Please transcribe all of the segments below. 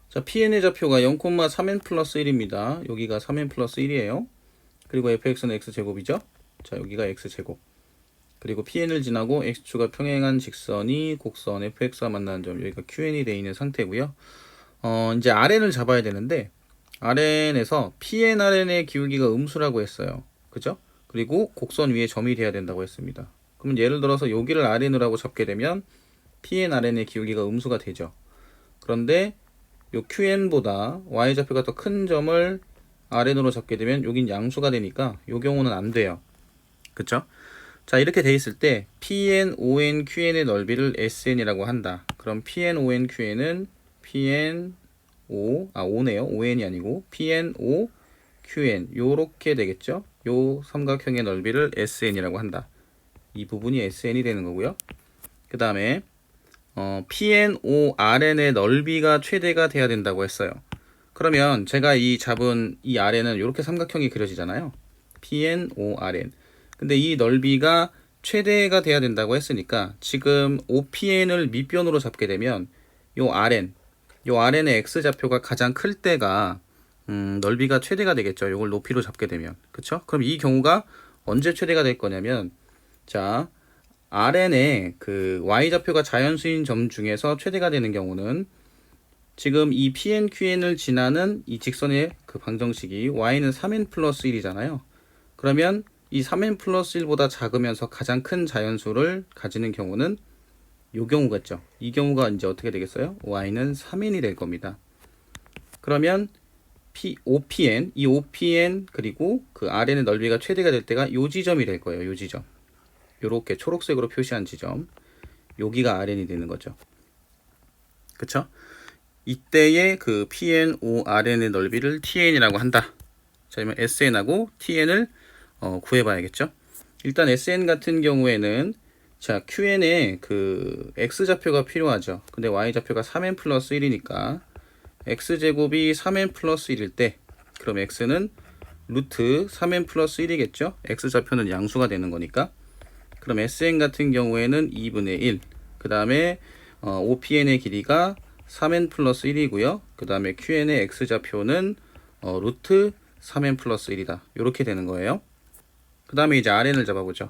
자, Pn의 좌표가 0,3n 플러스 1입니다. 여기가 3n 플러스 1이에요. 그리고 fx는 x제곱이죠. 자, 여기가 x제곱. 그리고 Pn을 지나고 x축과 평행한 직선이 곡선 fx와 만나는 점, 여기가 qn이 되어 있는 상태고요. 이제 Rn을 잡아야 되는데, Rn에서 PNRN의 기울기가 음수라고 했어요. 그죠? 그리고 곡선 위에 점이 돼야 된다고 했습니다. 그럼 예를 들어서 여기를 Rn으로 하고 잡게 되면 PNRN의 기울기가 음수가 되죠. 그런데 요 QN보다 Y좌표가 더 큰 점을 Rn으로 잡게 되면 여긴 양수가 되니까 요 경우는 안 돼요. 그쵸? 자, 이렇게 돼 있을 때 PN, ON, QN의 넓이를 SN이라고 한다. 그럼 PN, ON, QN은 PN, O네요. ON이 아니고 PN, O, QN 요렇게 되겠죠? 요 삼각형의 넓이를 SN이라고 한다. 이 부분이 SN이 되는 거고요. 그 다음에 PNORN의 넓이가 최대가 돼야 된다고 했어요. 그러면 제가 잡은 이 아래는 이렇게 삼각형이 그려지잖아요. PNORN. 근데 이 넓이가 최대가 돼야 된다고 했으니까 지금 OPN을 밑변으로 잡게 되면 요 RN의 X좌표가 가장 클 때가 넓이가 최대가 되겠죠. 이걸 높이로 잡게 되면. 그쵸? 그럼 이 경우가 언제 최대가 될 거냐면, 자, Rn의 그 Y좌표가 자연수인 점 중에서 최대가 되는 경우는 지금 이 PN, QN을 지나는 이 직선의 그 방정식이 Y는 3n 플러스 1이잖아요. 그러면 이 3n 플러스 1보다 작으면서 가장 큰 자연수를 가지는 경우는 이 경우겠죠. 이 경우가 이제 어떻게 되겠어요? Y는 3n이 될 겁니다. 그러면 OPN, 이 OPN 그리고 그 Rn의 넓이가 최대가 될 때가 요 지점이 될 거예요. 요 지점. 요렇게 초록색으로 표시한 지점. 여기가 Rn이 되는 거죠. 그쵸? 이때의 그 PNORN의 넓이를 TN이라고 한다. 자, 그러면 SN하고 TN을 구해봐야겠죠. 일단 SN 같은 경우에는 자, QN의 그 X좌표가 필요하죠. 근데 Y좌표가 3n 플러스 1이니까 X제곱이 3n 플러스 1일 때 그럼 X는 루트 3n 플러스 1이겠죠. X좌표는 양수가 되는 거니까. 그럼 SN 같은 경우에는 2분의 1. 그 다음에 OPN의 길이가 3n 플러스 1이고요. 그 다음에 QN의 X좌표는 루트 3n 플러스 1이다. 이렇게 되는 거예요. 그 다음에 이제 RN을 잡아보죠.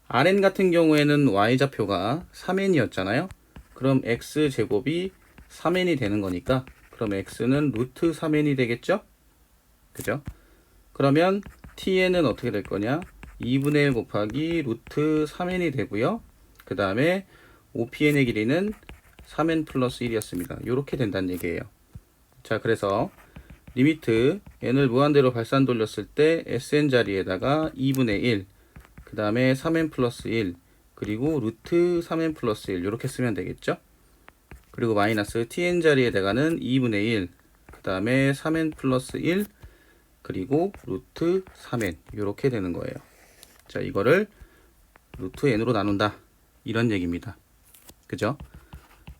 RN 같은 경우에는 Y좌표가 3n이었잖아요. 그럼 X제곱이 3n이 되는 거니까 그럼 X는 루트 3n이 되겠죠? 그죠? 그러면 TN은 어떻게 될 거냐? 2분의 1 곱하기 루트 3n이 되고요. 그 다음에 OPN의 길이는 3n 플러스 1이었습니다. 이렇게 된다는 얘기예요. 자, 그래서 리미트 n을 무한대로 발산 돌렸을 때 sn 자리에다가 2분의 1, 그 다음에 3n 플러스 1, 그리고 루트 3n 플러스 1 이렇게 쓰면 되겠죠. 그리고 마이너스 tn 자리에다가는 2분의 1, 그 다음에 3n 플러스 1, 그리고 루트 3n 이렇게 되는 거예요. 자, 이거를 루트 n으로 나눈다. 이런 얘기입니다. 그죠?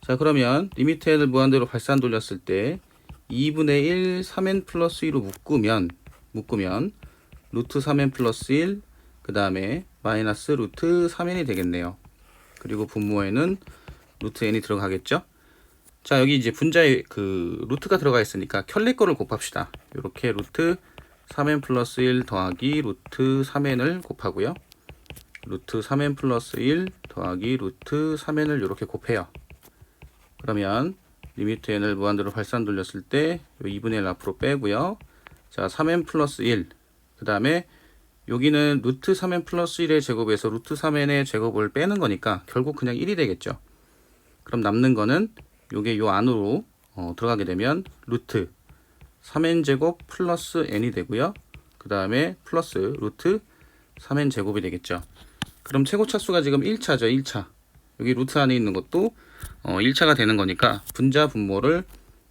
자, 그러면 리미트 n을 무한대로 발산 돌렸을 때 2분의 1 3n 플러스 2로 묶으면 루트 3n 플러스 1, 그 다음에 마이너스 루트 3n이 되겠네요. 그리고 분모에는 루트 n이 들어가겠죠? 자, 여기 이제 분자에 그 루트가 들어가 있으니까 켤레 거를 곱합시다. 이렇게 루트 3n 플러스 1 더하기 루트 3n을 곱하고요. 루트 3n 플러스 1 더하기 루트 3n을 이렇게 곱해요. 그러면 리미트 n을 무한대로 발산 돌렸을 때 2분의 1 앞으로 빼고요. 자, 3n 플러스 1. 그 다음에 여기는 루트 3n 플러스 1의 제곱에서 루트 3n의 제곱을 빼는 거니까 결국 그냥 1이 되겠죠. 그럼 남는 거는 요게 요 안으로 들어가게 되면 루트 3n 제곱 플러스 n이 되고요. 그 다음에 플러스 루트 3n 제곱이 되겠죠. 그럼 최고 차수가 지금 1차죠. 1차. 여기 루트 안에 있는 것도 1차가 되는 거니까 분자 분모를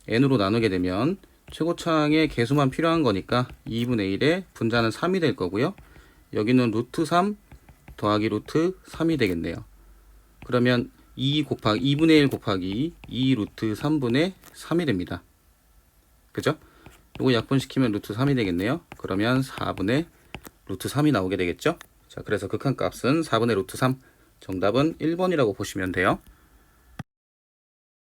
n으로 나누게 되면 최고차항의 개수만 필요한 거니까 2분의 1에 분자는 3이 될 거고요. 여기는 루트 3 더하기 루트 3이 되겠네요. 그러면 2분의 1 곱하기 2 루트 3분의 3이 됩니다. 그죠? 요거 약분시키면 루트 3이 되겠네요. 그러면 4분의 루트 3이 나오게 되겠죠? 자, 그래서 극한값은 4분의 루트 3. 정답은 1번이라고 보시면 돼요.